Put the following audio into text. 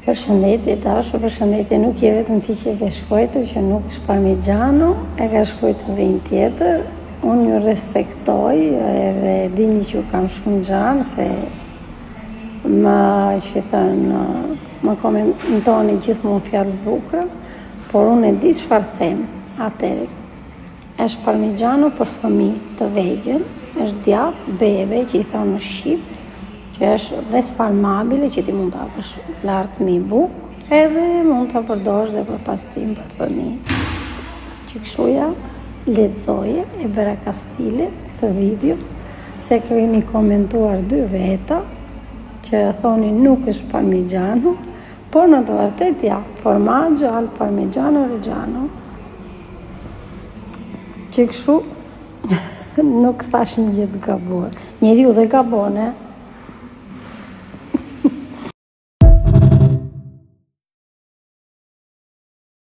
Përshëndetje dashur, përshëndetje, nuk je vetëm ti që e ke shkruar që nuk është parmigiano, e ka shkruar edhe një tjetër. Unë ju respektoj edhe dini që ju kam shumë gjanë se më komentoni gjithmonë fjalë bukura, por unë e di çfarë them. Atëherë, është parmigiano për fëmijë të vegjël, është djathë, bebe që i thonë në Shqip, që është dhe spalmabile që ti mund të hapësh lartë mi bukë, edhe mund të përdorësh dhe për pastim për fëmijë. Që këshuja, lexoje e bëra kastile këtë video, se keni komentuar 2 veta, që thoni nuk është parmigiano, por në të vërtet ja, formaggio al parmigiano reggiano. Që kështu nuk thash një gjë të gabuar. Njeriu dhe gabon,